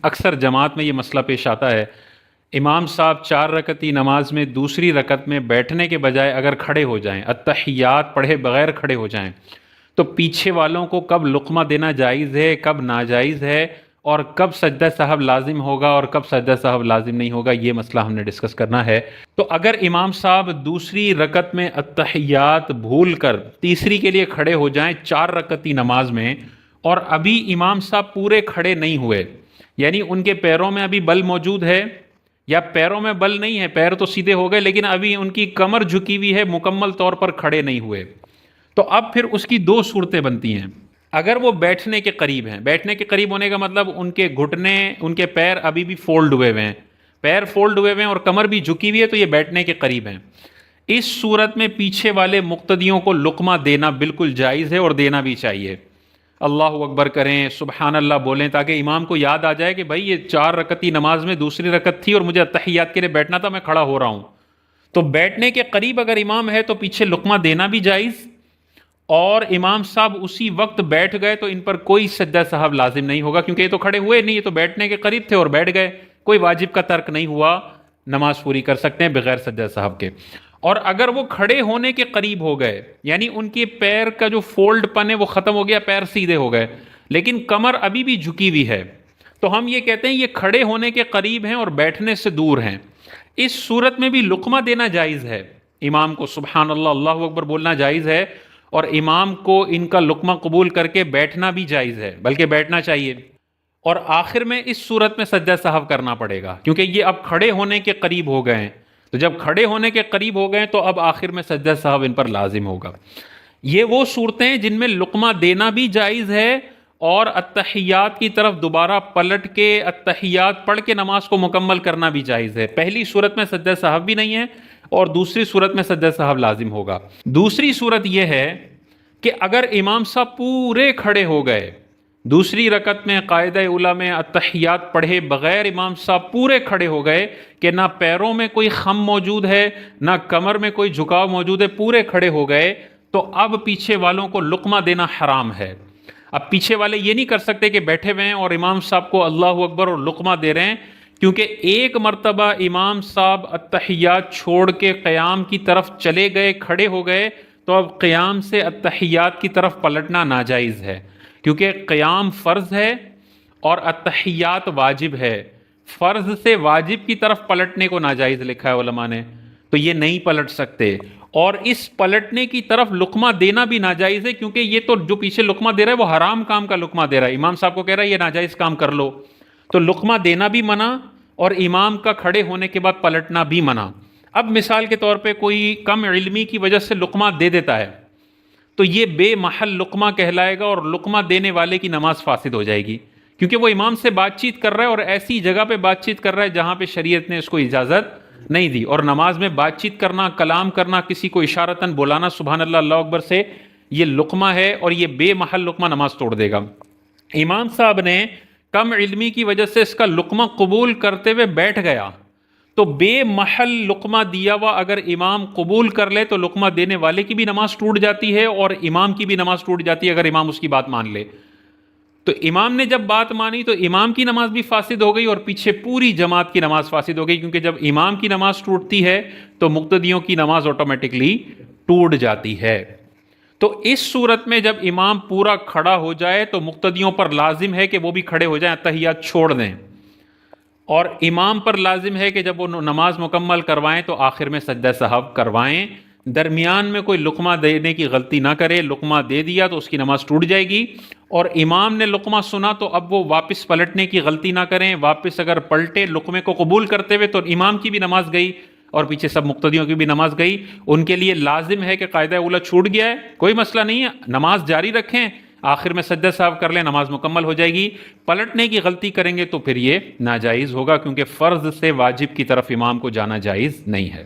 اکثر جماعت میں یہ مسئلہ پیش آتا ہے، امام صاحب 4 رکعتی نماز میں دوسری رکعت میں بیٹھنے کے بجائے اگر کھڑے ہو جائیں، التحیات پڑھے بغیر کھڑے ہو جائیں، تو پیچھے والوں کو کب لقمہ دینا جائز ہے، کب ناجائز ہے، اور کب سجدہ سہو لازم ہوگا اور کب سجدہ سہو لازم نہیں ہوگا، یہ مسئلہ ہم نے ڈسکس کرنا ہے۔ تو اگر امام صاحب دوسری رکعت میں التحیات بھول کر تیسری کے لیے کھڑے ہو جائیں 4 رکعتی نماز میں، اور ابھی امام صاحب پورے کھڑے نہیں ہوئے، یعنی ان کے پیروں میں ابھی بل موجود ہے، یا پیروں میں بل نہیں ہے، پیر تو سیدھے ہو گئے لیکن ابھی ان کی کمر جھکی ہوئی ہے، مکمل طور پر کھڑے نہیں ہوئے، تو اب پھر اس کی 2 صورتیں بنتی ہیں۔ اگر وہ بیٹھنے کے قریب ہیں، بیٹھنے کے قریب ہونے کا مطلب ان کے گھٹنے، ان کے پیر ابھی بھی فولڈ ہوئے ہوئے ہیں، پیر فولڈ ہوئے ہوئے ہیں اور کمر بھی جھکی ہوئی ہے، تو یہ بیٹھنے کے قریب ہیں۔ اس صورت میں پیچھے والے مقتدیوں کو لقمہ دینا بالکل جائز ہے اور دینا بھی چاہیے۔ اللہ اکبر کریں، سبحان اللہ بولیں، تاکہ امام کو یاد آ جائے کہ بھائی یہ 4 رکعتی نماز میں دوسری رکعت تھی اور مجھے التحیات کے لیے بیٹھنا تھا، میں کھڑا ہو رہا ہوں۔ تو بیٹھنے کے قریب اگر امام ہے تو پیچھے لقمہ دینا بھی جائز، اور امام صاحب اسی وقت بیٹھ گئے تو ان پر کوئی سجدہ سہو لازم نہیں ہوگا، کیونکہ یہ تو کھڑے ہوئے نہیں، یہ تو بیٹھنے کے قریب تھے اور بیٹھ گئے، کوئی واجب کا ترک نہیں ہوا، نماز پوری کر سکتے ہیں بغیر سجدہ سہو کے۔ اور اگر وہ کھڑے ہونے کے قریب ہو گئے، یعنی ان کے پیر کا جو فولڈ پن ہے وہ ختم ہو گیا، پیر سیدھے ہو گئے لیکن کمر ابھی بھی جھکی ہوئی ہے، تو ہم یہ کہتے ہیں یہ کھڑے ہونے کے قریب ہیں اور بیٹھنے سے دور ہیں۔ اس صورت میں بھی لقمہ دینا جائز ہے، امام کو سبحان اللہ اللہ اکبر بولنا جائز ہے، اور امام کو ان کا لقمہ قبول کر کے بیٹھنا بھی جائز ہے، بلکہ بیٹھنا چاہیے۔ اور آخر میں اس صورت میں سجدہ سہو کرنا پڑے گا، کیونکہ یہ اب کھڑے ہونے کے قریب ہو گئے ہیں، تو جب کھڑے ہونے کے قریب ہو گئے تو اب آخر میں سجدہ سہو ان پر لازم ہوگا۔ یہ وہ صورتیں جن میں لقمہ دینا بھی جائز ہے، اور التحیات کی طرف دوبارہ پلٹ کے التحیات پڑھ کے نماز کو مکمل کرنا بھی جائز ہے۔ پہلی صورت میں سجدہ سہو بھی نہیں ہے، اور دوسری صورت میں سجدہ سہو لازم ہوگا۔ دوسری صورت یہ ہے کہ اگر امام صاحب پورے کھڑے ہو گئے، دوسری رکعت میں قاعدہ اولیٰ میں التحیات پڑھے بغیر امام صاحب پورے کھڑے ہو گئے کہ نہ پیروں میں کوئی خم موجود ہے، نہ کمر میں کوئی جھکاؤ موجود ہے، پورے کھڑے ہو گئے، تو اب پیچھے والوں کو لقمہ دینا حرام ہے۔ اب پیچھے والے یہ نہیں کر سکتے کہ بیٹھے ہوئے ہیں اور امام صاحب کو اللہ اکبر اور لقمہ دے رہے ہیں، کیونکہ ایک مرتبہ امام صاحب التحیات چھوڑ کے قیام کی طرف چلے گئے، کھڑے ہو گئے، تو اب قیام سے التحیات کی طرف پلٹنا ناجائز ہے، کیونکہ قیام فرض ہے اور التحیات واجب ہے۔ فرض سے واجب کی طرف پلٹنے کو ناجائز لکھا ہے علماء نے، تو یہ نہیں پلٹ سکتے، اور اس پلٹنے کی طرف لقمہ دینا بھی ناجائز ہے، کیونکہ یہ تو جو پیچھے لقمہ دے رہا ہے وہ حرام کام کا لقمہ دے رہا ہے، امام صاحب کو کہہ رہا ہے یہ ناجائز کام کر لو، تو لقمہ دینا بھی منع، اور امام کا کھڑے ہونے کے بعد پلٹنا بھی منع۔ اب مثال کے طور پہ کوئی کم علمی کی وجہ سے لقمہ دے دیتا ہے، تو یہ بے محل لقمہ کہلائے گا، اور لقمہ دینے والے کی نماز فاسد ہو جائے گی، کیونکہ وہ امام سے بات چیت کر رہا ہے اور ایسی جگہ پہ بات چیت کر رہا ہے جہاں پہ شریعت نے اس کو اجازت نہیں دی، اور نماز میں بات چیت کرنا، کلام کرنا، کسی کو اشارتاً بلانا سبحان اللہ اللہ اکبر سے، یہ لقمہ ہے، اور یہ بے محل لقمہ نماز توڑ دے گا۔ امام صاحب نے کم علمی کی وجہ سے اس کا لقمہ قبول کرتے ہوئے بیٹھ گیا، تو بے محل لقمہ دیا ہوا اگر امام قبول کر لے تو لقمہ دینے والے کی بھی نماز ٹوٹ جاتی ہے اور امام کی بھی نماز ٹوٹ جاتی ہے، اگر امام اس کی بات مان لے۔ تو امام نے جب بات مانی تو امام کی نماز بھی فاسد ہو گئی اور پیچھے پوری جماعت کی نماز فاسد ہو گئی، کیونکہ جب امام کی نماز ٹوٹتی ہے تو مقتدیوں کی نماز آٹومیٹکلی ٹوٹ جاتی ہے۔ تو اس صورت میں جب امام پورا کھڑا ہو جائے تو مقتدیوں پر لازم ہے کہ وہ بھی کھڑے ہو جائیں، التحیات چھوڑ دیں، اور امام پر لازم ہے کہ جب وہ نماز مکمل کروائیں تو آخر میں سجدہ سہو کروائیں، درمیان میں کوئی لقمہ دینے کی غلطی نہ کرے، لقمہ دے دیا تو اس کی نماز ٹوٹ جائے گی، اور امام نے لقمہ سنا تو اب وہ واپس پلٹنے کی غلطی نہ کریں، واپس اگر پلٹے لقمے کو قبول کرتے ہوئے تو امام کی بھی نماز گئی اور پیچھے سب مقتدیوں کی بھی نماز گئی۔ ان کے لیے لازم ہے کہ قاعدہ اولیٰ چھوٹ گیا ہے، کوئی مسئلہ نہیں ہے، نماز جاری رکھیں، آخر میں سجدہ سہو کر لیں، نماز مکمل ہو جائے گی۔ پلٹنے کی غلطی کریں گے تو پھر یہ ناجائز ہوگا، کیونکہ فرض سے واجب کی طرف امام کو جانا جائز نہیں ہے۔